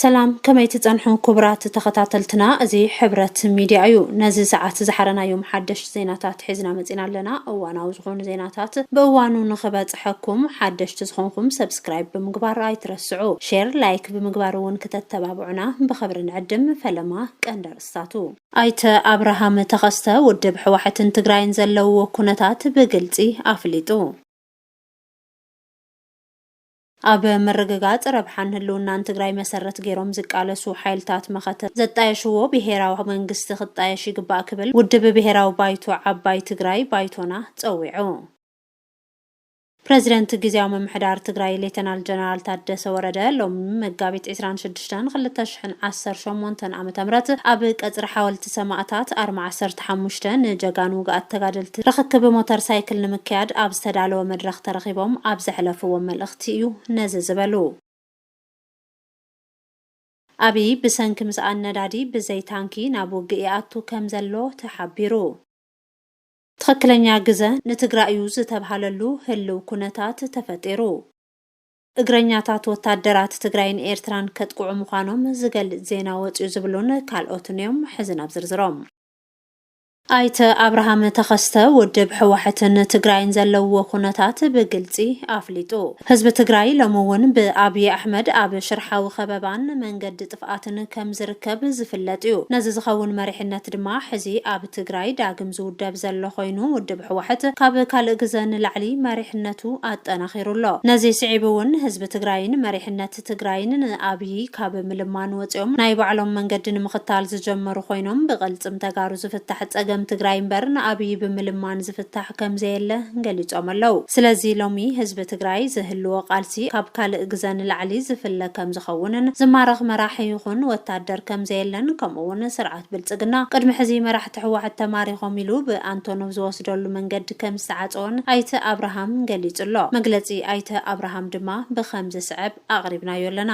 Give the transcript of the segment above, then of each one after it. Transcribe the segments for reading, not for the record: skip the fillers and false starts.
سلام كما يتزنحون كبرات تختاتلتنا ازي حبرة ميديا ايو نزي ساعات زحرنا يوم حدش زيناتات حزنا مزينا لنا وانا وزغون زيناتات بوانو نخبات حكم حدش تزخونكم سبسكرايب بمقبار راي ترسعو شير لايك بمقبارون كتتبابعنا بخبر نعدم فلما كاندر استاتو ايت ابراهام تخسته ودب حواحة تقراين زلو كونتات بقلتي افليتو اب مرغغات ربحان هلونا تግራይ መሰረት ገይሮም ዝቃለሱ ሓይልታት መኸተ ዘጣየሽዎ ብሄራዊ መንግስቲ ክጣየሽ ይግባእ ክብል ውድብ ብሄራዊ ባይቶ ዓባይ ትግራይ ባይቶና ጸዊዑ ፕሬዝዳንት ጊዜያዊ መምሕዳር ትግራይ ሌተናል ጀነራል ታደሰ ወረደ ሎም መጋቢት 26 2018 ዓመተ ምህረት ኣብ ቀጽሪ ሓወልቲ ሰማዕታት 45 ጀጋኑ ጋት ተጋደልቲ ረክብ ሞተር ሳይክል ንምክያድ ኣብ ዝተዳለወ መድረኽ ተረኺቦም ኣብ ዘሕለፍዎ መልእኽቲ እዩ ነዚ ዝበሉ ኣቢ ብሰንኪ ምስኣን ነዳዲ ብዘይ ታንኪ ናብ ውግእ ኣቱ ከም ዘሎ ተሓቢሩ ትክክለኛ ግዘ ንትግራይ ዝተባሃለሉ ህልው ኩነታት ተፈጢሩ እግረኛታት ወታደራት ትግራይን ኤርትራን ከጥቁዑ ምዃኖም ዝገልጽ ዜና ወጽዩ ዝብሉን ካልኦትንዮም ሕዝና ዝርዝሮም አይተ አብርሃም ተኸስተ ውድብ ሕዋሕትን ትግራይን ዘለዎ ኩነታት በግልጺ አፍሊጡ ህዝብ ትግራይ ለመውን በአብይ አሕመድ አብ ሽርሓዊ ኸበባን መንገድ ጥፍአትን ከም ዝርከብ ዝፍለጥ እዩ ነዚ ዝኸውን መሪሕነት ድማ ሕዚ አብ ትግራይ ዳግም ዝውደብ ዘሎ ኮይኑ ውድብ ሕዋሕት ካብ ካልእ ግዘን ላዕሊ መሪሕነቱ አጠናኺሩሎ ነዚ ስዒብውን ህዝብ ትግራይን መሪሕነት ትግራይን አብይ ካብ ምልማን ወጽዮም ናይ ባዕሎም መንገድ ንምኽታል ዝጀመሩ ኮይኖም ብቕልጽም ተጋሩ ዝፍታሕ ጸገም ትግራይ እምበርን አብይ ብምልማን ዝፍታሕ ከም ዘየለ ገሊጾም ኣለው ስለዚ ሎሚ ህዝብ ትግራይ ዝህልዎ ቃልሲ ካብ ካልእ ግዘን ላዕሊ ዝፍለ ከም ዝኸውንን ዝማረኽ መራሒ ይኹን ወታደር ከም ዘየለን ከምኡውን ስርዓት ብልጽግና ቅድሚ ሕዚ መራሕቲ ሕወሓት ተማሪኾም ኢሉ ብኣንቶኖቭ ዝወስደሉ መንገዲ ከም ዝተዓፀወን ኣይተ አብርሃም ገሊጹሎ መግለጺ ኣይተ አብርሃም ድማ ብኸምዚ ስዕብ ኣቕሪብናዮ ኣለና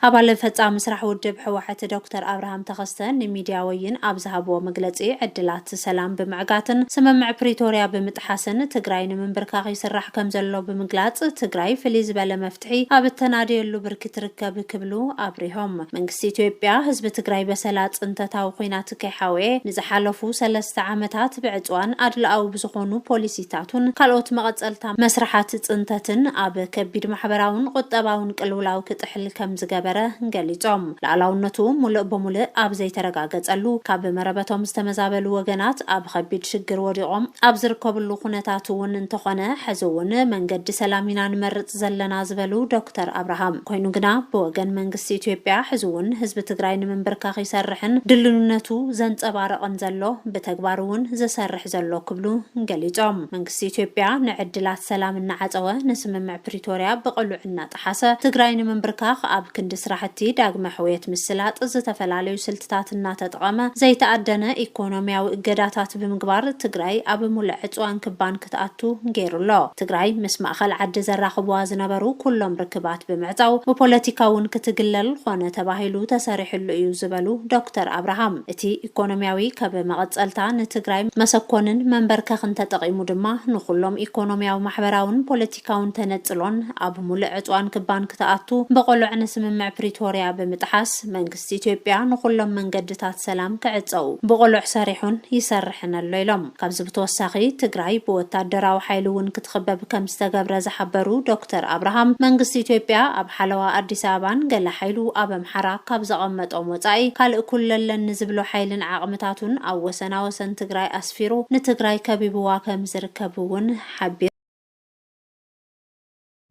አባል ፈጻሚ ስራሕ ውድብ ሕዋሕት ዶክተር አብርሃም ተኸስተ ንሚድያ ወይን ኣብ ዝሃብዎ መግለጺ ዕድላት ሰላም ብምዕጋትን ስምምዕ ፕሪቶሪያ ብምጥሓስን ትግራይ ንምንብርካኽ ይስራሕ ከም ዘሎ ብምግላጽ ትግራይ ፍልይ ዝበለ መፍትሒ ኣብ ተናድየሉ ብርኪ ትርከብ ክብሉ ኣብሪሆም መንግስቲ ኢትዮጵያ ህዝቢ ትግራይ በሰላ ጽንተታዊ ኩናት ከይሓወየ ንዝሓለፉ 3 ዓመታት ብዕጽዋን ኣድልኣዊ ብዝኾኑ ፖሊሲታቱን ካልኦት መቐጸልታ መስራሓት ጽንተትን ኣብ ከቢድ ማሕበራውን ቁጠባውን ቅልውላው ክጥሕል ከም ዝገበረ ገሊጾም ላዕላውነቱ ሙሉእ በሙሉእ ኣብ ዘይተረጋገጸሉ ካብ መረበቶም ዝተመዛበሉ ወገናት ኣብ ከቢድ ሽግር ወዲቖም ኣብ ዝርከብሉ ኩነታት እውን እንተኾነ ሕዝውን መንገዲ ሰላሚና ንመርጽ ዘለና ዝበሉ ዶክተር አብርሃም ኮይኑ ግና ብወገን መንግስቲ ኢትዮጵያ ሕዝውን ህዝቢ ትግራይ ንምንብርካኽ ይሰርሕን ድልውነቱ ዘንጸባረቕን ዘሎ ብተግባር እውን ዝሰርሕ ዘሎ ክብሉ ገሊጾም መንግስቲ ኢትዮጵያ ንዕድላት ሰላም እናዓፀወ ንስምምዕ ፕሪቶሪያ ብቕሉዕ እናጠሓሰ ትግራይ ንምንብርካኽ ኣብ ክንዲ ስራሕቲ ዳግመ ሕውየት ምስላጥ ዝተፈላለዩ ስልትታት እናተጠቐመ ዘይተኣደነ ኢኮኖሚያዊ እገዳታት ብምግባር ትግራይ ኣብ ሙሉእ ዕጽዋን ክባን ክትኣቱ ገይሩሎ ትግራይ ምስ ማእኸል ዓዲ ዘራኽብዋ ዝነበሩ ኩሎም ርክባት ብምዕጻው ብፖለቲካውን ክትግለል ኾነ ተባሂሉ ተሰሪሕሉ እዩ ዝበሉ ዶክተር አብርሃም እቲ ኢኮኖሚያዊ ካብ መቐጸልታ ንትግራይ መሰኮንን መንበርከኽን ተጠቒሙ ድማ ንኹሎም ኢኮኖሚያዊ ማሕበራውን ፖለቲካውን ተነጽሎን ኣብ ሙሉእ ዕጽዋን ክባን ክትኣቱ በቆልዕ ንስምምዕ ፕሪቶሪያ ብምጥሓስ መንግስቲ ኢትዮጵያ ንኹሎም መንገድታት ሰላም ክዕጸው ብቆልዕ ሰሪሑን ይሰርሕን ኣሎ ኢሎም ካብዚ ብተወሳኺ ትግራይ ብወታደራዊ ሓይሊ እውን ክትኽበብ ከም ዝተገብረ ዝሓበሩ ዶክተር አብርሃም መንግስቲ ኢትዮጵያ ኣብ ሓለዋ ኣዲስ ኣበባን ገለ ሓይሉ ኣብ ኣምሓራ ካብ ዘቐመጦም ወጻኢ ካልእ ኩለለን ዝብሎ ሓይልን ዓቕምታቱን ኣብ ወሰን ትግራይ ኣስፊሩ ንትግራይ ከቢብዋ ከም ዝርከብ እውን ሓቢሩ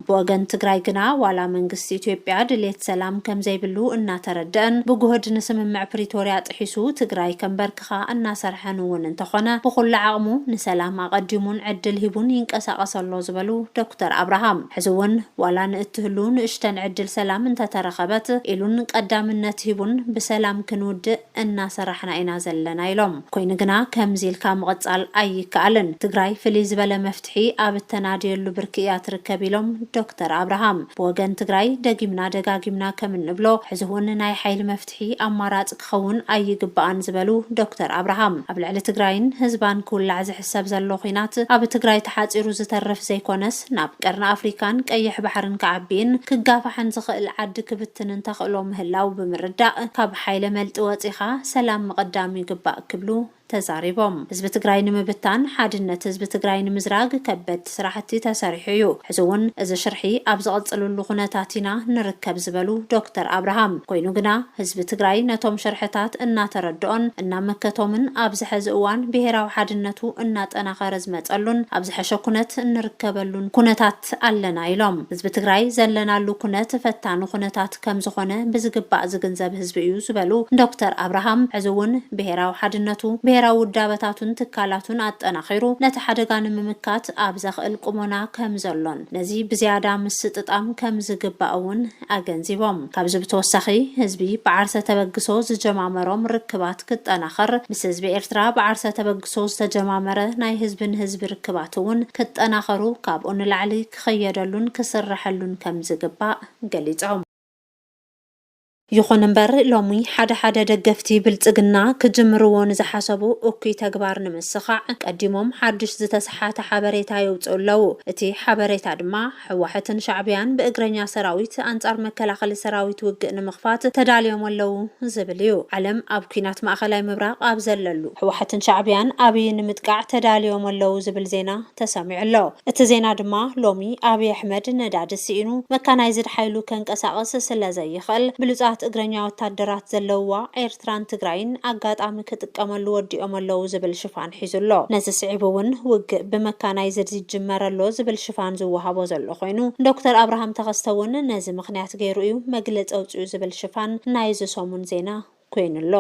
በወገን ትግራይ ግና ዋላ መንግስቲ ኢትዮጵያ ድሌት ሰላም ከም ዘይብሉ እናተረደአን ብጉህድ ንስምምዕ ፕሪቶሪያ ጥሒሱ ትግራይ ከምበርክኻ እናሰርሐን እውን እንተኾነ ብኹሉ ዓቕሙ ንሰላም ኣቐዲሙን ዕድል ሂቡን ይንቀሳቐሰሎ ዝበሉ ዶክተር አብርሃም ሕዝውን ዋላ ንእትህሉ ንእሽተን ዕድል ሰላም እንተተረኸበት ኢሉን ቀዳምነት ሂቡን ብሰላም ክንውድእ እናሰራሕና ኢና ዘለና ኢሎም ኮይኑ ግና ከምዚ ኢልካ ምቕጻል ኣይከኣልን ትግራይ ፍልይ ዝበለ መፍትሒ ኣብ ተናድየሉ ብርኪ እያ ትርከብ ኢሎም ዶክተር አብርሃም በወገን ትግራይ ደጋጊምና ከም እንብሎ ሕዝውን ናይ ሓይል መፍትሒ አማራጭ ክኸውን ኣይግባእን ዝበሉ ዶክተር አብርሃም ኣብ ልዕሊ ትግራይን ህዝባን ኩላዕ ዝሕሰብ ዘሎ ኩናት ኣብ ትግራይ ተሓፂሩ ዝተረፍ ዘይኮነስ ናብ ቀርኒ አፍሪካን ቀይሕ ባሕርን ከዓቢን ክጋፋሕን ዝኽእል ዓዲ ክብትንን ተኽእሎ ምህላው ብምርዳእ ካብ ሓይለ መልጢ ወፂኻ ሰላም መቀዳም ይግባእ ክብሉ ተዛሪቦም ህዝቢ ትግራይ ንምብታን ሓድነት ህዝቢ ትግራይ ንምዝራግ ከበድ ስራሕቲ ተሰሪሑ እዩ ሕዝውን እዚ ሽርሒ ኣብ ዝቐጽልሉ ኩነታት ኢና ንርከብ ዝበሉ ዶክተር አብርሃም ኮይኑ ግና ህዝቢ ትግራይ ነቶም ሽርሕታት እናተረድኦን እናመከቶምን ኣብ ዝሕዚ እዋን ብሄራዊ ሓድነቱ እናጠናኸረ ዝመጸሉን ኣብ ዝሐሸ ኩነት እንርከበሉን ኩነታት ኣለና ኢሎም ህዝቢ ትግራይ ዘለናሉ ኩነት ፈታኒ ኩነታት ከም ዝኾነ ብዝግባእ ዝግንዘብ ህዝቢ እዩ ዝበሉ ዶክተር አብርሃም ሕዝውን ብሄራዊ ሓድነቱ ብሄራዊ ውዳበታቱን ትካላቱን አጠናኺሩ ነቲ ሓደጋ ንምምካት ኣብ ዘኽእል ቁመና ከም ዘሎን ነዚ ብዝያዳ ምስጥጣም ከም ዝግባእውን ኣገንዚቦም ካብዚ ብተወሳኺ ህዝቢ ብዓርሰ ተበግሶ ዝጀማመሮም ርክባት ክጠናኸር ምስ ህዝቢ ኤርትራ ብዓርሰ ተበግሶ ዝተጀማመረ ናይ ህዝብን ህዝቢ ርክባት እውን ክጠናኸሩ ካብኡ ንላዕሊ ክኸየደሉን ክስረሐሉን ከም ዝግባእ ገሊፆም ይኹን እምበር ሎሚ ሓደ ደገፍቲ ብልጽግና ክጅምርዎን ዝሓሰቡ እኩይ ተግባር ንምስኻዕ ቀዲሞም ሓድሽ ዝተሰሓተ ሓበሬታ የውፅኡለው እቲ ሓበሬታ ድማ ሕወሓትን ሻዕብያን ብእግረኛ ሰራዊት አንጻር መከላኸሊ ሰራዊት ውግእ ንምኽፋት ተዳልዮም ኣለው ዝብል እዩ ዓለም ኣብ ኩናት ማእኸላይ ምብራቕ ኣብ ዘለሉ ሕወሓትን ሻዕብያን ኣብይ ንምጥቃዕ ተዳልዮም ኣለው ዝብል ዜና ተሰሚዑ ኣሎ እቲ ዜና ድማ ሎሚ ኣብይ ኣሕመድ ነዳዲ ሲኢኑ መካናይዝድ ሓይሉ ከንቀሳቐስ ስለዘይኽእል ብሉጻት እግረኛ ወታደራት ዘለዋ ኤርትራን ትግራይን አጋጣሚ ክጥቀመሉ ወዲኦም ኣለው ዝብል ሽፋን ሒዙሎ ነዚ ስዒቡ እውን ውግእ ብመካናይዝድ ዝጅመረሎ ዝብል ሽፋን ዝወሃቦ ዘሎ ኮይኑ ዶክተር አብርሃም ተኸስተውን ነዚ ምክንያት ገይሩ እዩ መግለፂ ኣውፅኡ ዝብል ሽፋን ናይ ዝሰሙን ዜና ኮይኑሎ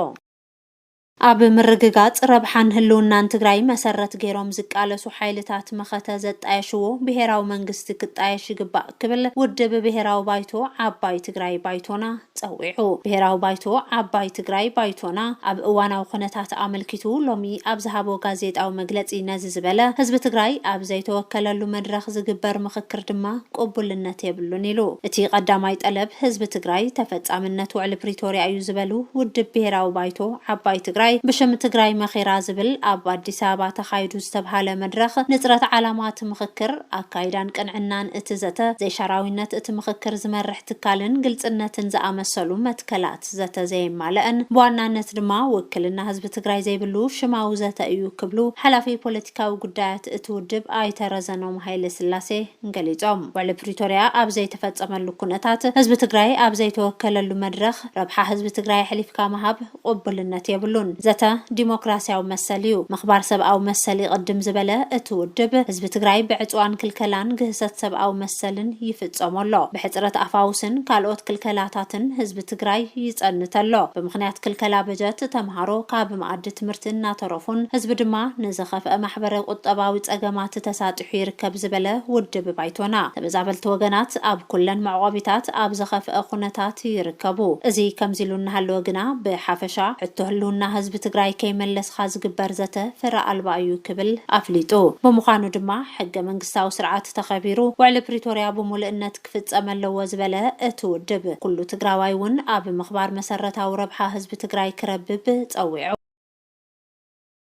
ኣብ ምርግጋጽ ረብሓን ህልውናን ትግራይ መሰረት ገይሮም ዝቃለሱ ሓይልታት መኸተ ዘጣየሽዎ ብሄራዊ መንግስቲ ክጣየሽ ይግባእ ክብል ውድብ ብሄራዊ ባይቶ ዓባይ ትግራይ ባይቶና ጸዊዑ ብሄራዊ ባይቶ ዓባይ ትግራይ ባይቶና ኣብ እዋናዊ ኩነታት ኣመልኪቱ ሎሚ ኣብ ዝሃቦ ጋዜጣዊ መግለጺ ነዚ ዝበለ ህዝቢ ትግራይ ኣብ ዘይተወከለሉ መድረኽ ዝግበር ምኽክር ድማ ቅቡልነት የብሉን ኢሉ እቲ ቀዳማይ ጠለብ ህዝቢ ትግራይ ተፈጻምነት ውዕሊ ፕሪቶሪያ እዩ ዝበሉ ውድብ ብሄራዊ ባይቶ ዓባይ ትግራይ ብሽም ትግራይ መኺራ ዝብል ኣብ አዲስ አበባ ተኻይዱ ዝተባሃለ መድረኽ ንጽረት ዓላማት ምኽክር ኣካይዳን ቅንዕናን እቲ ዘተ ዘይሻራዊነት እቲ ምኽክር ዝመርሕ ትካልን ግልጽነትን ዝኣመሰሉ መትከላት ዘተ ዘይማለአን በዋናነት ድማ ውክልና ህዝቢ ትግራይ ዘይብሉ ሽማዊ ዘተ እዩ ክብሉ ሓላፊ ፖለቲካዊ ጉዳያት እቲ ውድብ ኣይተረዘኖም ሃይለ ስላሴ ገሊጾም ውዕሊ ፕሪቶሪያ ኣብ ዘይተፈጸመሉ ኩነታት ህዝቢ ትግራይ ኣብ ዘይተወከለሉ መድረኽ ረብሓ ህዝቢ ትግራይ ሕሊፍካ መሃብ ቅቡልነት የብሉን ዘተ ዲሞክራሲያዊ መሰል እዩ ምኽባር ሰብኣዊ መሰል ይቅድም ዝበለ እቲ ውድብ ህዝቢ ትግራይ ብዕፅዋን ክልከላን ግህሰት ሰብኣዊ መሰልን ይፍጸመሎ ብሕፅረት ኣፋውስን ካልኦት ክልከላታትን ህዝቢ ትግራይ ይጸንተሎ ብምኽንያት ክልከላ በጀት ተምሃሮ ካብ ማዕዲ ትምህርቲ እናተረፉን ህዝቢ ድማ ንዝኸፍአ ማሕበረ ቁጠባዊ ጸገማት ተሳጢሑ ይርከብ ዝበለ ውድብ ባይቶና ተመዛበልቲ ወገናት ኣብ ኩለን መዕቆቢታት ኣብ ዝኸፍአ ኩነታት ይርከቡ እዚ ከምዚ ኢሉ እናሃለወ ግና ብሓፈሻ ሕቶ ህልውና ህዝቢ ትግራይ ከይመለስኻ ዝግበር ዘተ ፍረ ኣልባ እዩ ክብል ኣፍሊጡ ብምዃኑ ድማ ሕገ መንግስታዊ ስርዓት ተኸቢሩ ውዕሊ ፕሪቶሪያ ብሙሉእነት ክፍጸም ኣለዎ ዝበለ እቲ ውድብ ኩሉ ትግራዋይ እውን ኣብ ምኽባር መሰረታዊ ረብሓ ህዝቢ ትግራይ ክረብብ ጸዊዑ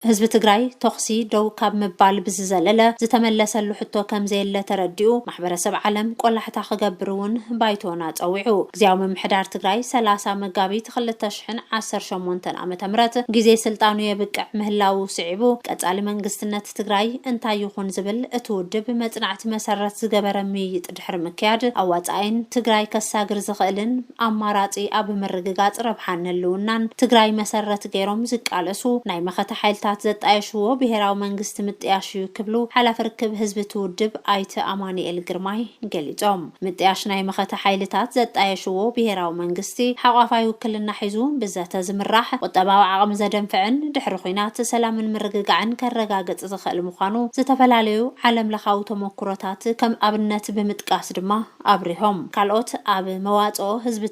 ህዝቢ ትግራይ ተኽሲ ደው ካብ ምባል ብዝዘለለ ዝተመለሰሉ ሕቶ ከም ዘየለ ተረዲኡ ማሕበረሰብ ዓለም ቆላሕታ ክገብርውን ባይቶና ጸዊዑ ግዚያዊ ምምሕዳር ትግራይ 30 መጋቢት 2018 ዓመተ ምህረት ግዜ ስልጣኑ የብቅዕ ምህላው ስዒቡ ቀጻሊ መንግስትነት ትግራይ እንታይ ይኹን ዝብል እቲ ውድብ መጽናዕቲ መሰረት ዝገበረ ምይይጥ ድሕሪ ምክያድ ኣዋጻይን ትግራይ ከሳግር ዝኽእልን ኣማራጺ ኣብ ምርግጋጽ ረብሓን ህልውናን ትግራይ መሰረት ገይሮም ዝቃለሱ ናይ መኸተ ሓይልታት ዘጣየሽዎ ብሄራዊ መንግስቲ ምጥያሽ እዩ ክብሉ ሓላፊ ርክብ ህዝቢ ትውድብ ኣይተ ኣማኒኤል ግርማይ ገሊጾም ምጥያሽ ናይ መኸተ ሓይልታት ዘጣየሽዎ ብሄራዊ መንግስቲ ሓቋፋይ ውክልና ሒዙ ብዘተ ዝምራሕ ቁጠባዊ ዓቕሚ ዘደንፍዕን ድሕሪ ኩናት ሰላምን ምርግጋዕን ከረጋግጽ ዝኽእል ምዃኑ ዝተፈላለዩ ዓለም ለኻዊ ተሞክሮታት ከም ኣብነት ብምጥቃስ ድማ ኣብሪሆም ካልኦት ኣብ መዋጽኦ ህዝቢ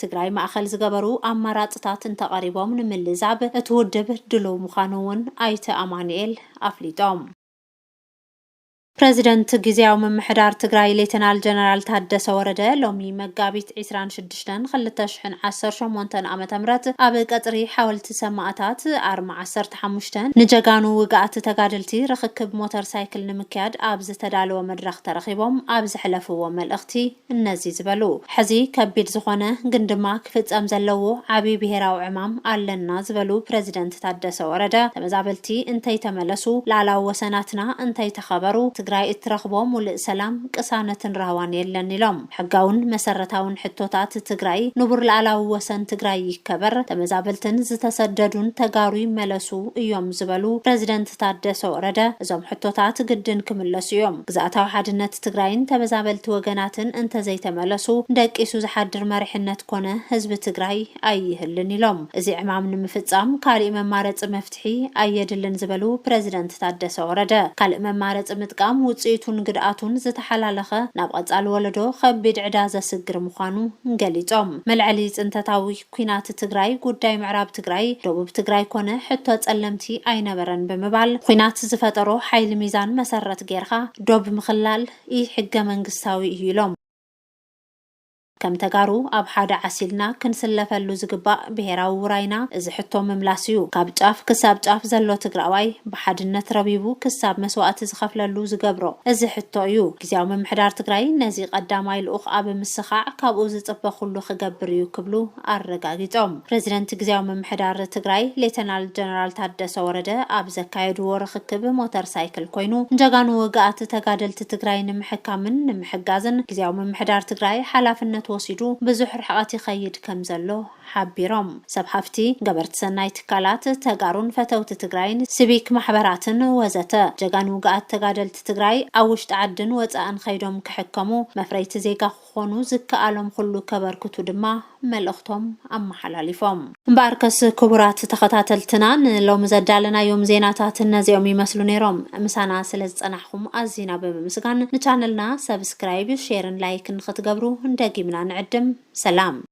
ትግራይ ማእኸል ዝገበሩ ኣማራጽታት እንተቐሪቦም ንምልዛብ እቲ ውድብ ድሉው ምዃኑ ኣይተ ኣማኒኤል ኣፍሊጦም ፕሬዚደንት ጊዜያዊ ምምሕዳር ትግራይ ሌተናል ጀነራል ታደሰ ወረደ ሎሚ መጋቢት 26 2018 ዓመተ ምህረት ኣብ ቀጽሪ ሓወልቲ ሰማዕታት ኣርማ 15 ንጀጋኑ ውግኣት ተጋደልቲ ርክክብ ሞተር ሳይክል ንምክያድ ኣብ ዝተዳለወ መድረኽ ተረኺቦም ኣብ ዝሕለፍዎ መልእኽቲ እነዚ ዝበሉ ሕዚ ከቢድ ዝኾነ ግን ድማ ክፍጸም ዘለዎ ዓቢ ብሄራዊ ዕማም ኣለና ዝበሉ ፕሬዚደንት ታደሰ ወረደ ተመዛበልቲ እንተይ ተመለሱ ላዕላዊ ወሰናትና እንተይ ተኸበሩ ትግራይ እትረኽቦ ሙሉእ ሰላም ቅሳነትን ረህዋን የለን ኢሎም ሕጋውን መሰረታውን ሕቶታት ትግራይ ንቡር ላዕላዊ ወሰን ትግራይ ይከበር ተመዛበልትን ዝተሰደዱን ተጋሩ ይመለሱ እዮም ዝበሉ ፕሬዚደንት ታደሰ ወረደ እዞም ሕቶታት ግድን ክምለሱ እዮም ግዛእታዊ ሓድነት ትግራይን ተመዛበልቲ ወገናትን እንተዘይተመለሱ ደቂሱ ዝሓድር መሪሕነት ኮነ ህዝቢ ትግራይ ኣይህልን ኢሎም እዚ ዕማም ንምፍጻም ካልእ መማረፂ መፍትሒ ኣየድልን ዝበሉ ፕሬዚደንት ታደሰ ወረደ ካልእ መማረፂ ምጥቃም ውጽኢቱን ግድኣቱን ዝተሓላለኸ ናብ ቀጻሊ ወለዶ ከቢድ ዕዳ ዘስግር ምዃኑ ገሊጾም መልዕሊ ጽንተታዊ ኩናት ትግራይ ጉዳይ ምዕራብ ትግራይ ደቡብ ትግራይ ኮነ ሕቶ ጸለምቲ ኣይነበረን ብምባል ኩናት ዝፈጠሮ ሓይሊ ሚዛን መሰረት ጌርኻ ዶብ ምኽላል ሕገ መንግስታዊ እዩ ኢሎም ከም ተጋሩ ኣብ ሓደ ዓሲልና ክንስለፈሉ ዝግባእ ብሄራዊ ውራይና እዚ ሕቶ ምምላስ እዩ ካብ ጫፍ ክሳብ ጫፍ ዘሎ ትግራዋይ ብሓድነት ረቢቡ ክሳብ መስዋዕቲ ዝኸፍለሉ ዝገብሮ እዚ ሕቶ እዩ ጊዜያዊ ምምሕዳር ትግራይ ነዚ ቀዳማይ ልኡኽ ኣብ ምስኻዕ ካብኡ ዝጽበ ኩሉ ክገብር እዩ ክብሉ ኣረጋጊጾም ፕሬዚደንት ጊዜያዊ ምምሕዳር ትግራይ ሌተናል ጀነራል ታደሰ ወረደ ኣብ ዘካየድዎ ርክክብ ሞተር ሳይክል ኮይኑ ጀጋኑ ውግኣት ተጋደልቲ ትግራይ ንምሕካምን ንምሕጋዝን ጊዜያዊ ምምሕዳር ትግራይ ሓላፍነት ወሲዱ ብዙሕ ርሕቀት ይኸይድ ከም ዘሎ ሓቢሮም ሰብ ሃፍቲ ገበርቲ ሰናይ ትካላት ተጋሩን ፈተውቲ ትግራይን ሲቪክ ማሕበራትን ወዘተ ጀጋኑ ውግኣት ተጋደልቲ ትግራይ ኣብ ውሽጢ ዓድን ወፃእን ከይዶም ክሕከሙ መፍረይቲ ዜጋ ክኾኑ ዝከኣሎም ኩሉ ከበርክቱ ድማ መልእኽቶም ኣመሓላሊፎም እምበኣርከስ ክቡራት ተኸታተልትና ንሎሚ ዘዳለናዮም ዜናታት እነዚኦም ይመስሉ ነይሮም ምሳና ስለ ዝጸናሕኩም ኣዝና ብምስጋን ንቻነልና ሰብስክራይብ ሼርን ላይክን ክትገብሩ እንደጊምና ንዕድም ሰላም